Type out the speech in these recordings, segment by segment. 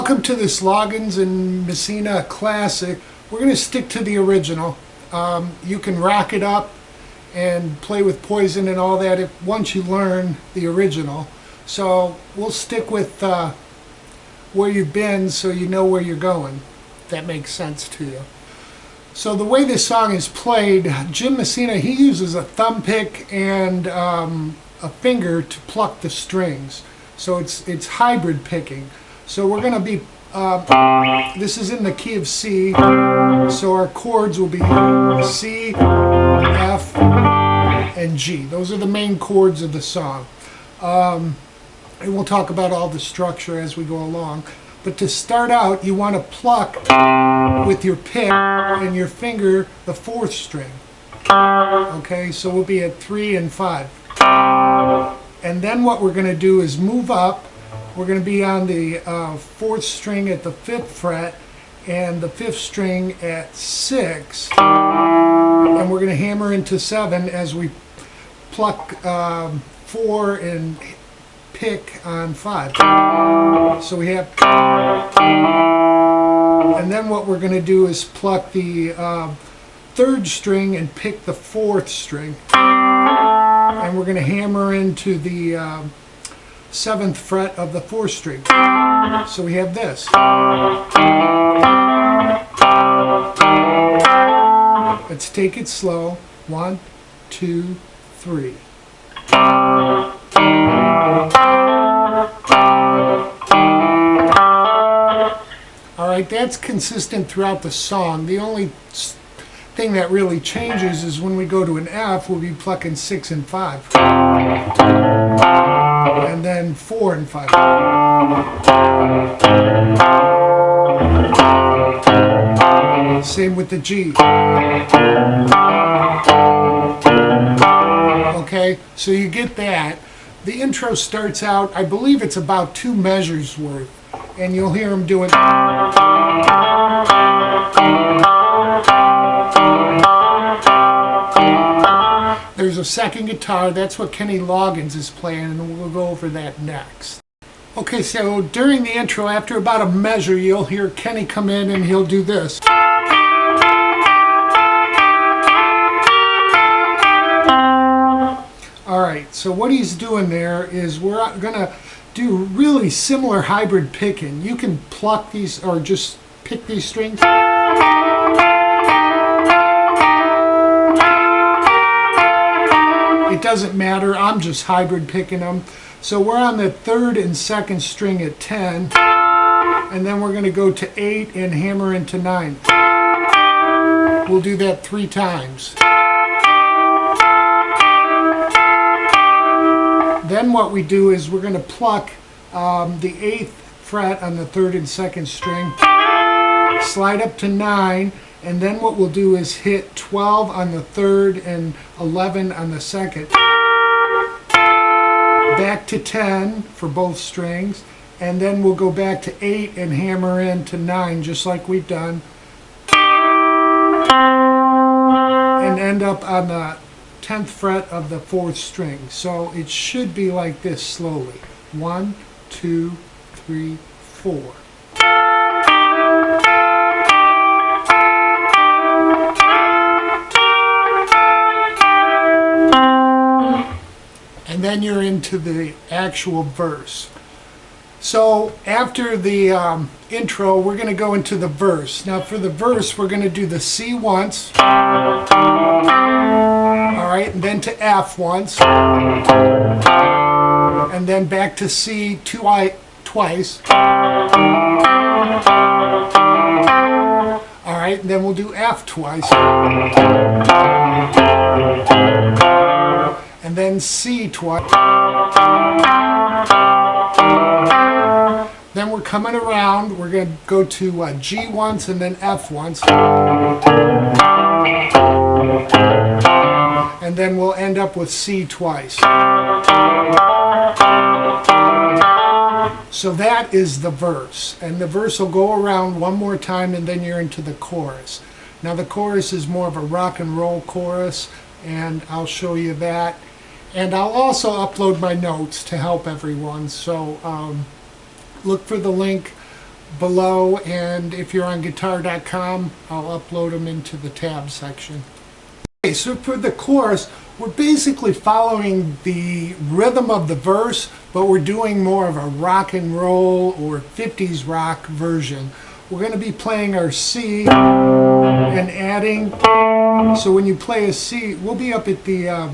Welcome to this Loggins and Messina classic. We're going to stick to the original. You can rack it up and play with poison and all that once you learn the original. So we'll stick with where you've been so you know where you're going, if that makes sense to you. So the way this song is played, Jim Messina, he uses a thumb pick and a finger to pluck the strings. So it's hybrid picking. So we're going to be, this is in the key of C, so our chords will be C, F, and G. Those are the main chords of the song. And we'll talk about all the structure as we go along. But to start out, you want to pluck with your pick and your finger the fourth string. Okay, so we'll be at 3 and 5. And then what we're going to do is move up. We're going to be on the 4th string at the 5th fret and the 5th string at 6. And we're going to hammer into 7 as we pluck 4 and pick on 5. So we have, and then what we're going to do is pluck the 3rd string and pick the 4th string. And we're going to hammer into the 7th fret of the 4th string. So we have this. Let's take it slow. 1, 2, 3. Alright, that's consistent throughout the song. The only thing that really changes is when we go to an F, we'll be plucking 6 and 5. And then 4 and 5. Same with the G. Okay, so you get that. The intro starts out, I believe it's about 2 measures worth, and you'll hear him doing. There's a second guitar, that's what Kenny Loggins is playing, and we'll go over that next. Okay, so during the intro, after about a measure, you'll hear Kenny come in and he'll do this. Alright, so what he's doing there is we're going to do really similar hybrid picking. You can pluck these or just pick these strings. It doesn't matter, I'm just hybrid picking them. So we're on the 3rd and 2nd string at 10, and then we're going to go to 8 and hammer into 9. We'll do that 3 times. Then what we do is we're going to pluck the 8th fret on the 3rd and 2nd string, slide up to 9, and then what we'll do is hit 12 on the 3rd and 11 on the 2nd. Back to 10 for both strings, and then we'll go back to 8 and hammer into 9 just like we've done. And end up on the 10th fret of the 4th string. So it should be like this slowly. 1, 2, 3, 4. And then you're into the actual verse. So after the intro, we're going to go into the verse. Now for the verse, we're going to do the C once. Alright, and then to F once. And then back to C twice. Alright, and then we'll do F twice. And then C twice. Then we're coming around, we're going to go to G once and then F once. And then we'll end up with C twice. So that is the verse. And the verse will go around one more time and then you're into the chorus. Now the chorus is more of a rock and roll chorus, and I'll show you that. And I'll also upload my notes to help everyone. So look for the link below, and if you're on guitar.com, I'll upload them into the tab section. Okay, so for the chorus, we're basically following the rhythm of the verse, but we're doing more of a rock and roll or 50s rock version. We're going to be playing our C and adding, so when you play a C, we'll be up at the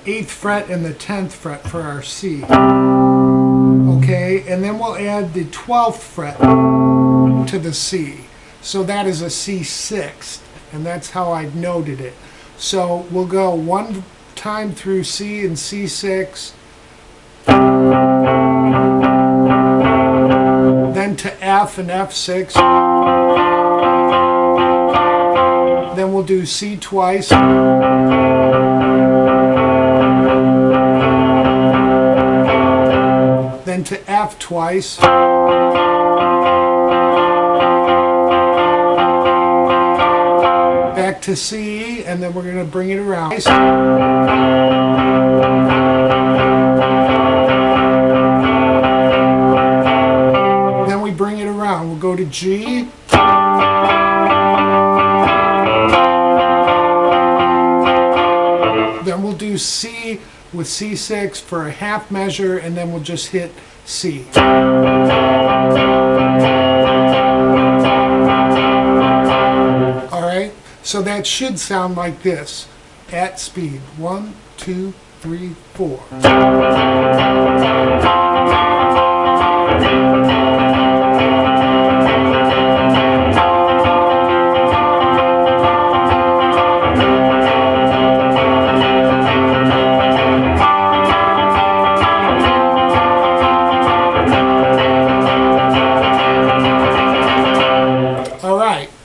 8th fret and the 10th fret for our C. Okay, and then we'll add the 12th fret to the C. So that is a C6, and that's how I've noted it. So we'll go one time through C and C6, then to F and F6, then we'll do C twice, then to F twice, back to C, and then we're going to bring it around. Then we bring it around. We'll go to G. Then we'll do C with C6 for a half measure, and then we'll just hit C. Alright, so that should sound like this at speed. 1, 2, 3, 4.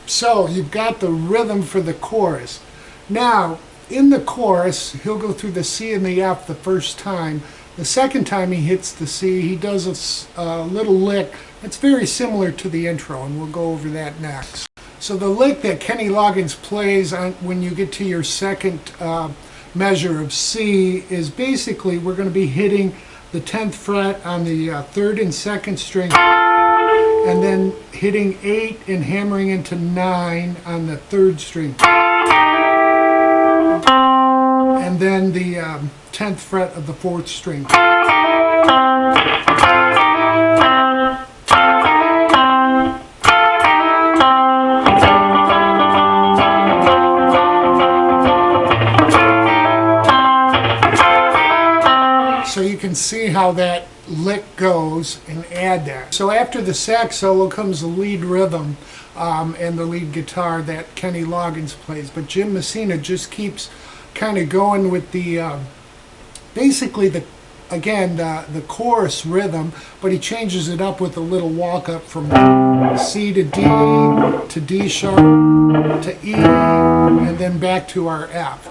So you've got the rhythm for the chorus. Now, in the chorus, he'll go through the C and the F the first time. The second time he hits the C, he does a little lick that's very similar to the intro, and we'll go over that next. So the lick that Kenny Loggins plays when you get to your second measure of C is basically we're going to be hitting the 10th fret on the 3rd and 2nd string, and then hitting 8 and hammering into 9 on the 3rd string. And then the 10th fret of the 4th string. So you can see how that lick goes and add that. So after the sax solo comes the lead rhythm and the lead guitar that Kenny Loggins plays, but Jim Messina just keeps kind of going with the basically the chorus rhythm, but he changes it up with a little walk up from C to D sharp to E, and then back to our F.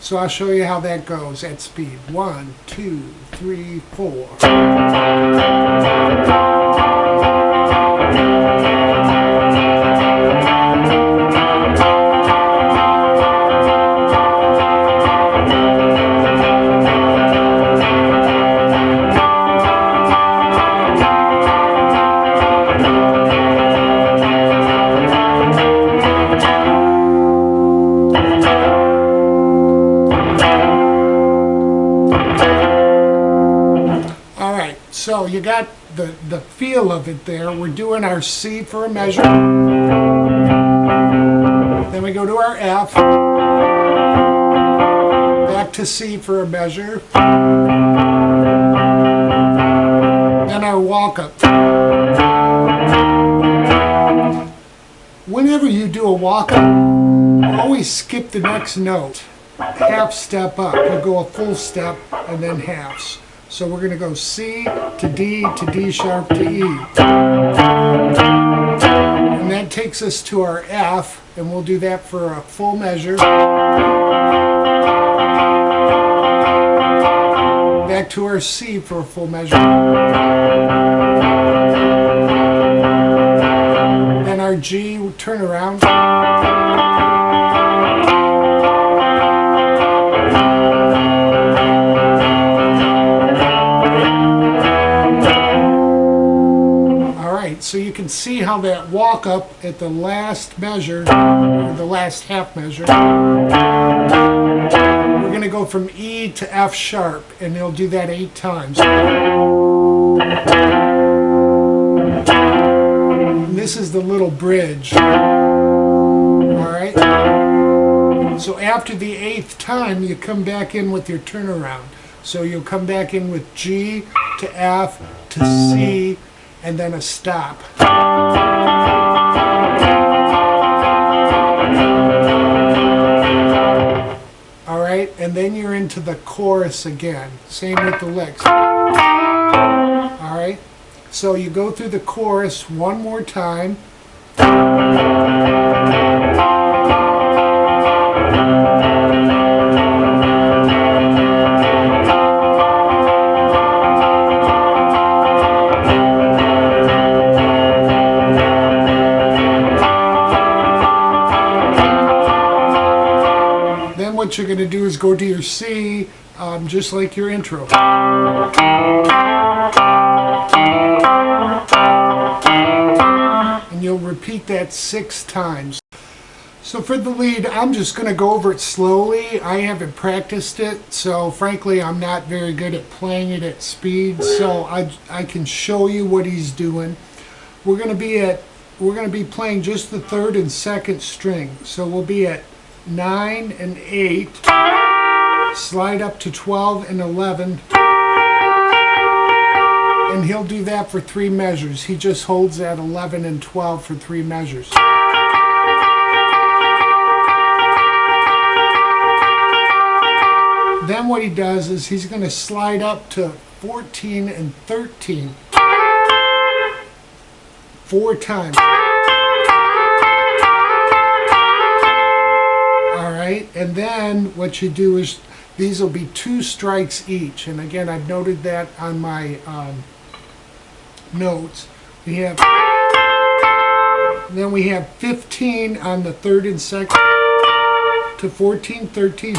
So I'll show you how that goes at speed. 1, 2, 3, 4. So you got the feel of it there. We're doing our C for a measure. Then we go to our F. Back to C for a measure. Then our walk up. Whenever you do a walk up, always skip the next note. Half step up. You go a full step and then halves. So we're going to go C to D sharp to E. And that takes us to our F, and we'll do that for a full measure. Back to our C for a full measure. Then our G, we'll turn around. can see how that walk up at the last measure, or the last half measure, we're going to go from E to F sharp, and he'll do that 8 times. And this is the little bridge. Alright? So after the 8th time, you come back in with your turnaround. So you'll come back in with G to F to C, and then a stop. Alright, and then you're into the chorus again. Same with the licks. Alright, so you go through the chorus one more time. What you're going to do is go to your C, just like your intro. And you'll repeat that 6 times. So for the lead, I'm just going to go over it slowly. I haven't practiced it, so frankly, I'm not very good at playing it at speed. So I can show you what he's doing. We're going to be playing just the 3rd and 2nd string. So we'll be at 9 and 8, slide up to 12 and 11, and he'll do that for 3 measures. He just holds that 11 and 12 for 3 measures. Then what he does is he's going to slide up to 14 and 13 4 times. And then what you do is these will be 2 strikes each, and again I've noted that on my notes. Then we have 15 on the 3rd and 2nd, to 14, 13,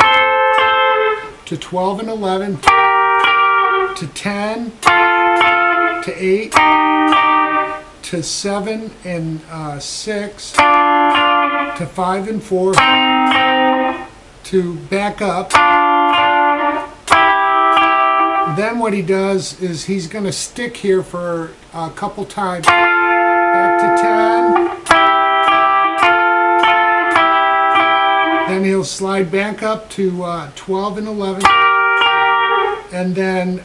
to 12 and 11, to 10, to 8, to 7 and 6, to 5 and 4, to back up. Then what he does is he's going to stick here for a couple times. Back to 10. Then he'll slide back up to 12 and 11. And then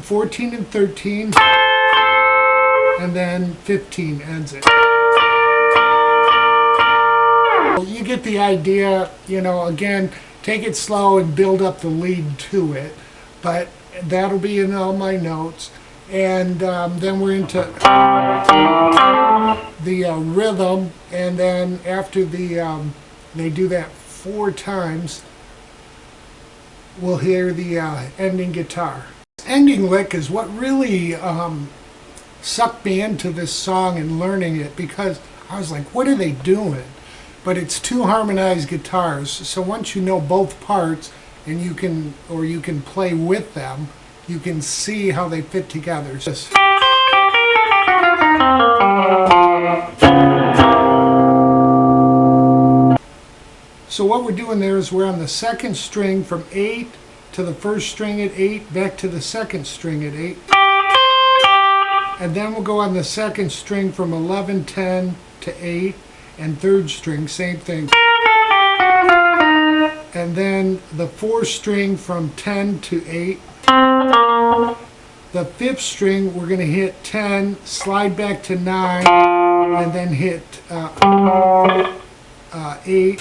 14 and 13. And then 15 ends it. You get the idea, you know, again, take it slow and build up the lead to it, but that'll be in all my notes. And then we're into the rhythm, and then after they do that 4 times, we'll hear the ending guitar. Ending lick is what really sucked me into this song and learning it, because I was like, what are they doing? But it's 2 harmonized guitars, so once you know both parts and you can play with them, you can see how they fit together. So what we're doing there is we're on the 2nd string from 8 to the 1st string at 8, back to the 2nd string at 8. And then we'll go on the 2nd string from 11, 10 to 8. And 3rd string, same thing. And then the 4th string from 10 to 8. The 5th string, we're going to hit 10, slide back to 9, and then hit 8.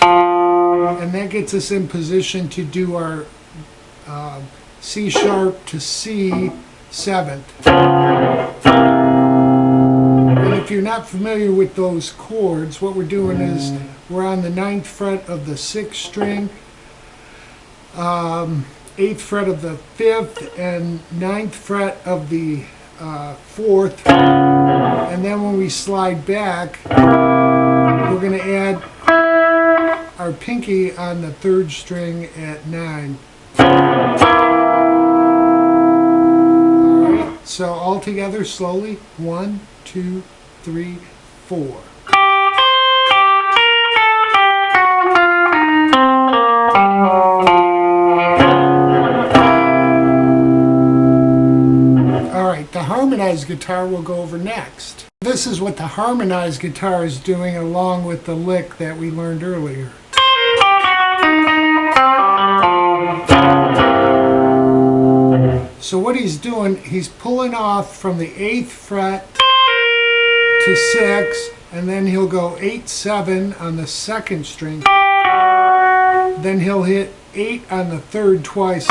And that gets us in position to do our C sharp to C 7th. If you're not familiar with those chords, what we're doing is we're on the 9th fret of the 6th string, 8th fret of the 5th, and 9th fret of the 4th. And then when we slide back, we're going to add our pinky on the 3rd string at 9. Alright, so all together slowly. 1, 2, 3, 4. Alright, the harmonized guitar we'll go over next. This is what the harmonized guitar is doing along with the lick that we learned earlier. So what he's doing, he's pulling off from the 8th fret to 6, and then he'll go 8, 7 on the 2nd string. Then he'll hit 8 on the 3rd twice.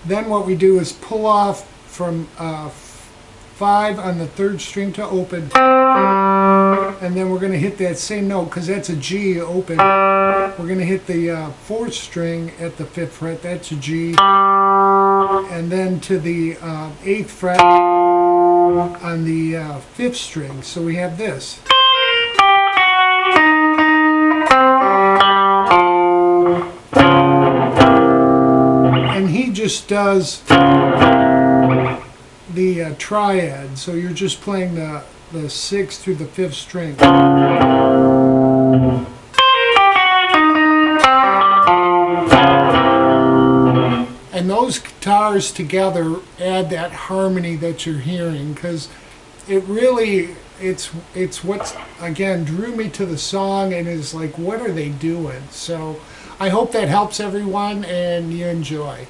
Then what we do is pull off from 5 on the 3rd string to open. And then we're going to hit that same note, because that's a G open. We're going to hit the 4th string at the 5th fret, that's a G. And then to the 8th fret on the 5th string. So we have this. And he just does the triad, so you're just playing the 6th through the 5th string. And those guitars together add that harmony that you're hearing, because it really, it's what, again, drew me to the song and is like, what are they doing? So I hope that helps everyone and you enjoy.